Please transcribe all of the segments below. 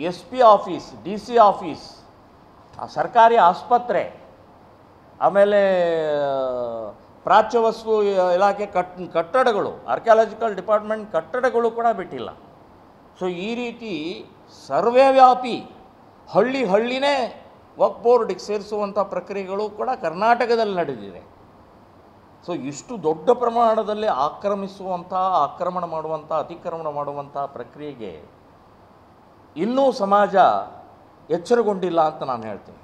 S P office, D C office, ಸರ್ಕಾರಿ ಆಸ್ಪತ್ರೆ, ಆಮೇಲೆ ಪ್ರಾಚ್ಯವಸ್ತು ಇಲಾಖೆ ಕಟ್ಟಡಗಳು, ಆರ್ಕಿಯಾಲಜಿಕಲ್ ಡಿಪಾರ್ಟ್ಮೆಂಟ್ ಕಟ್ಟಡಗಳು ಕೂಡ ಬಿಟ್ಟಿಲ್ಲ. ಸೊ ಈ ರೀತಿ ಸರ್ವವ್ಯಾಪಿ ಹಳ್ಳಿನೇ ವಕ್ಫ್ ಬೋರ್ಡಿಗೆ ಸೇರಿಸುವಂಥ ಪ್ರಕ್ರಿಯೆಗಳು ಕೂಡ ಕರ್ನಾಟಕದಲ್ಲಿ ನಡೆದಿದೆ. ಸೊ ಇಷ್ಟು ದೊಡ್ಡ ಪ್ರಮಾಣದಲ್ಲಿ ಆಕ್ರಮಣ ಮಾಡುವಂಥ, ಅತಿಕ್ರಮಣ ಮಾಡುವಂಥ ಪ್ರಕ್ರಿಯೆಗೆ ಇನ್ನೂ ಸಮಾಜ ಎಚ್ಚರಗೊಂಡಿಲ್ಲ ಅಂತ ನಾನು ಹೇಳ್ತೀನಿ.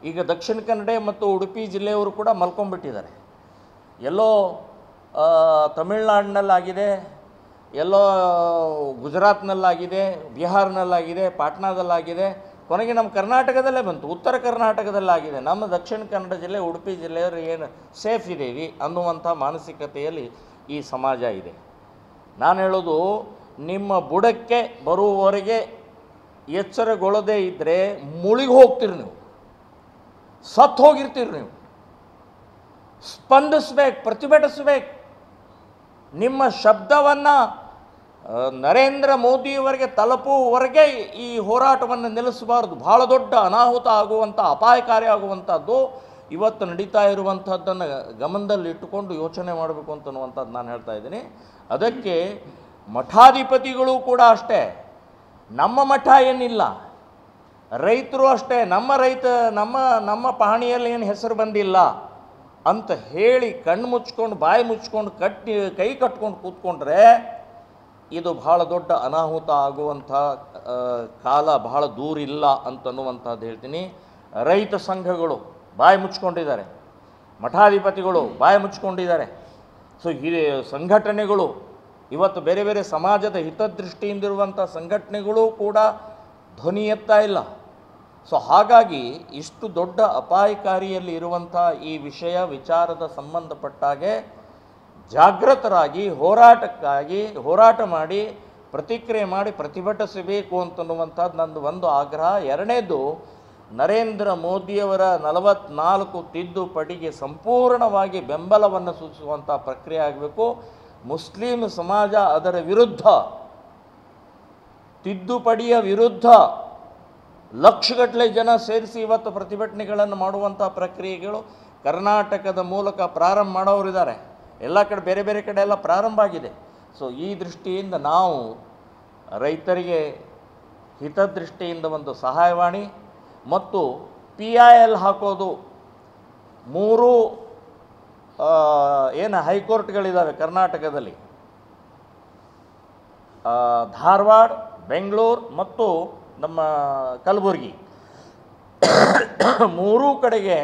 ಈಗ ದಕ್ಷಿಣ ಕನ್ನಡ ಮತ್ತು ಉಡುಪಿ ಜಿಲ್ಲೆಯವರು ಕೂಡ ಮಲ್ಕೊಂಡ್ಬಿಟ್ಟಿದ್ದಾರೆ. ಎಲ್ಲೋ ತಮಿಳ್ನಾಡಿನಲ್ಲಾಗಿದೆ, ಎಲ್ಲೋ ಗುಜರಾತ್ನಲ್ಲಾಗಿದೆ, ಬಿಹಾರ್ನಲ್ಲಾಗಿದೆ, ಪಾಟ್ನಾದಲ್ಲಾಗಿದೆ, ಕೊನೆಗೆ ನಮ್ಮ ಕರ್ನಾಟಕದಲ್ಲೇ ಬಂತು, ಉತ್ತರ ಕರ್ನಾಟಕದಲ್ಲಾಗಿದೆ. ನಮ್ಮ ದಕ್ಷಿಣ ಕನ್ನಡ ಜಿಲ್ಲೆ, ಉಡುಪಿ ಜಿಲ್ಲೆಯವರು ಏನು ಸೇಫ್ ಇದ್ದೀವಿ ಅನ್ನುವಂಥ ಮಾನಸಿಕತೆಯಲ್ಲಿ ಈ ಸಮಾಜ ಇದೆ. ನಾನು ಹೇಳೋದು, ನಿಮ್ಮ ಬುಡಕ್ಕೆ ಬರುವವರೆಗೆ ಎಚ್ಚರಗೊಳ್ಳದೇ ಇದ್ದರೆ ಮುಳುಗಿ ಹೋಗ್ತೀರಿ, ನೀವು ಸತ್ತು ಹೋಗಿರ್ತೀರಿ. ನೀವು ಸ್ಪಂದಿಸ್ಬೇಕು, ಪ್ರತಿಭಟಿಸ್ಬೇಕು. ನಿಮ್ಮ ಶಬ್ದವನ್ನು ನರೇಂದ್ರ ಮೋದಿಯವರೆಗೆ ತಲುಪುವವರೆಗೆ ಈ ಹೋರಾಟವನ್ನು ನಿಲ್ಲಿಸಬಾರ್ದು. ಭಾಳ ದೊಡ್ಡ ಅನಾಹುತ ಆಗುವಂಥ, ಅಪಾಯಕಾರಿ ಆಗುವಂಥದ್ದು ಇವತ್ತು ನಡೀತಾ ಇರುವಂಥದ್ದನ್ನು ಗಮನದಲ್ಲಿ ಇಟ್ಟುಕೊಂಡು ಯೋಚನೆ ಮಾಡಬೇಕು ಅಂತನ್ನುವಂಥದ್ದು ನಾನು ಹೇಳ್ತಾ ಇದ್ದೀನಿ. ಅದಕ್ಕೆ ಮಠಾಧಿಪತಿಗಳು ಕೂಡ ಅಷ್ಟೇ, ನಮ್ಮ ಮಠ ಏನಿಲ್ಲ, ರೈತರು ಅಷ್ಟೇ, ನಮ್ಮ ಪಹಣಿಯಲ್ಲಿ ಏನು ಹೆಸರು ಬಂದಿಲ್ಲ ಅಂತ ಹೇಳಿ ಕಣ್ಣು ಮುಚ್ಕೊಂಡು, ಬಾಯಿ ಮುಚ್ಕೊಂಡು, ಕೈ ಕಟ್ಕೊಂಡು ಕೂತ್ಕೊಂಡ್ರೆ ಇದು ಬಹಳ ದೊಡ್ಡ ಅನಾಹುತ ಆಗುವಂಥ ಕಾಲ ಬಹಳ ದೂರ ಇಲ್ಲ ಅಂತನ್ನುವಂಥದ್ದು ಹೇಳ್ತೀನಿ. ರೈತ ಸಂಘಗಳು ಬಾಯಿ ಮುಚ್ಕೊಂಡಿದ್ದಾರೆ, ಮಠಾಧಿಪತಿಗಳು ಬಾಯಿ ಮುಚ್ಕೊಂಡಿದ್ದಾರೆ. ಸೊ ಈ ಸಂಘಟನೆಗಳು ಇವತ್ತು ಬೇರೆ ಬೇರೆ ಸಮಾಜದ ಹಿತದೃಷ್ಟಿಯಿಂದಿರುವಂಥ ಸಂಘಟನೆಗಳು ಕೂಡ ಧ್ವನಿ ಎತ್ತಾ ಇಲ್ಲ. ಸೊ ಹಾಗಾಗಿ ಇಷ್ಟು ದೊಡ್ಡ ಅಪಾಯಕಾರಿಯಲ್ಲಿ ಇರುವಂಥ ಈ ವಿಚಾರದ ಸಂಬಂಧಪಟ್ಟಾಗೆ ಜಾಗೃತರಾಗಿ ಹೋರಾಟ ಮಾಡಿ, ಪ್ರತಿಕ್ರಿಯೆ ಮಾಡಿ, ಪ್ರತಿಭಟಿಸಬೇಕು ಅಂತನ್ನುವಂಥದ್ದು ನಂದು ಒಂದು ಆಗ್ರಹ. ಎರಡನೇದು, ನರೇಂದ್ರ ಮೋದಿಯವರ 44 ತಿದ್ದುಪಡಿಗೆ ಸಂಪೂರ್ಣವಾಗಿ ಬೆಂಬಲವನ್ನು ಸೂಚಿಸುವಂಥ ಪ್ರಕ್ರಿಯೆ ಆಗಬೇಕು. ಮುಸ್ಲಿಂ ಸಮಾಜ ಅದರ ವಿರುದ್ಧ, ತಿದ್ದುಪಡಿಯ ವಿರುದ್ಧ ಲಕ್ಷಗಟ್ಟಲೆ ಜನ ಸೇರಿಸಿ ಇವತ್ತು ಪ್ರತಿಭಟನೆಗಳನ್ನು ಮಾಡುವಂಥ ಪ್ರಕ್ರಿಯೆಗಳು ಕರ್ನಾಟಕದ ಮೂಲಕ ಪ್ರಾರಂಭ ಮಾಡೋರಿದ್ದಾರೆ. ಎಲ್ಲ ಕಡೆ ಬೇರೆ ಬೇರೆ ಕಡೆ ಎಲ್ಲ ಪ್ರಾರಂಭ ಆಗಿದೆ. ಸೊ ಈ ದೃಷ್ಟಿಯಿಂದ ನಾವು ರೈತರಿಗೆ ಹಿತದೃಷ್ಟಿಯಿಂದ ಒಂದು ಸಹಾಯವಾಣಿ ಮತ್ತು PIL ಹಾಕೋದು, 3 ಏನು ಹೈಕೋರ್ಟ್ಗಳಿದ್ದಾವೆ ಕರ್ನಾಟಕದಲ್ಲಿ, ಧಾರವಾಡ, ಬೆಂಗಳೂರು ಮತ್ತು ನಮ್ಮ ಕಲಬುರಗಿ, 3 ಕಡೆಗೆ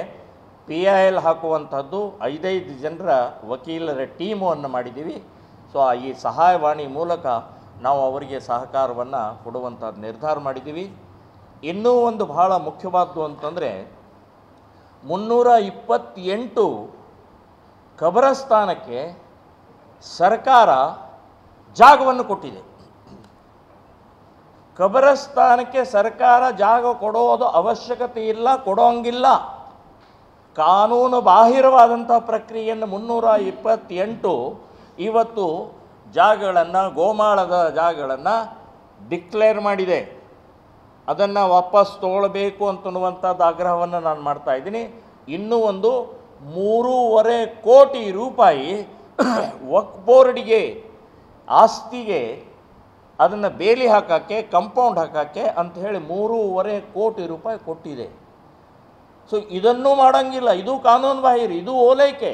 PIL ಹಾಕುವಂಥದ್ದು 5 ಜನರ ವಕೀಲರ ಟೀಮನ್ನು ಮಾಡಿದ್ದೀವಿ. ಸೊ ಈ ಸಹಾಯವಾಣಿ ಮೂಲಕ ನಾವು ಅವರಿಗೆ ಸಹಕಾರವನ್ನು ಕೊಡುವಂಥದ್ದು ನಿರ್ಧಾರ ಮಾಡಿದ್ದೀವಿ. ಇನ್ನೂ ಒಂದು ಬಹಳ ಮುಖ್ಯವಾದ್ದು ಅಂತಂದರೆ, 328 ಕಬರಸ್ಥಾನಕ್ಕೆ ಸರ್ಕಾರ ಜಾಗವನ್ನು ಕೊಟ್ಟಿದೆ. ಕಬರಸ್ಥಾನಕ್ಕೆ ಸರ್ಕಾರ ಜಾಗ ಕೊಡೋದು ಅವಶ್ಯಕತೆ ಇಲ್ಲ, ಕೊಡೋಂಗಿಲ್ಲ. ಕಾನೂನು ಬಾಹಿರವಾದಂಥ ಪ್ರಕ್ರಿಯೆಯನ್ನು 328 ಇವತ್ತು ಜಾಗಗಳನ್ನು, ಗೋಮಾಳದ ಜಾಗಗಳನ್ನು ಡಿಕ್ಲೇರ್ ಮಾಡಿದೆ. ಅದನ್ನು ವಾಪಸ್ ತಗೊಳ್ಬೇಕು ಅಂತನ್ನುವಂಥದ್ದು ಆಗ್ರಹವನ್ನು ನಾನು ಮಾಡ್ತಾ ಇದ್ದೀನಿ. ಇನ್ನೂ ಒಂದು 3.5 ಕೋಟಿ ರೂಪಾಯಿ ವಕ್ಫ್ ಬೋರ್ಡಿಗೆ, ಆಸ್ತಿಗೆ ಅದನ್ನು ಬೇಲಿ ಹಾಕೋಕ್ಕೆ, ಕಂಪೌಂಡ್ ಹಾಕೋಕ್ಕೆ ಅಂತ ಹೇಳಿ 3.5 ಕೋಟಿ ರೂಪಾಯಿ ಕೊಟ್ಟಿದೆ. ಸೊ ಇದನ್ನೂ ಮಾಡೋಂಗಿಲ್ಲ, ಇದು ಕಾನೂನು ಬಾಹಿರ, ಇದು ಓಲೈಕೆ.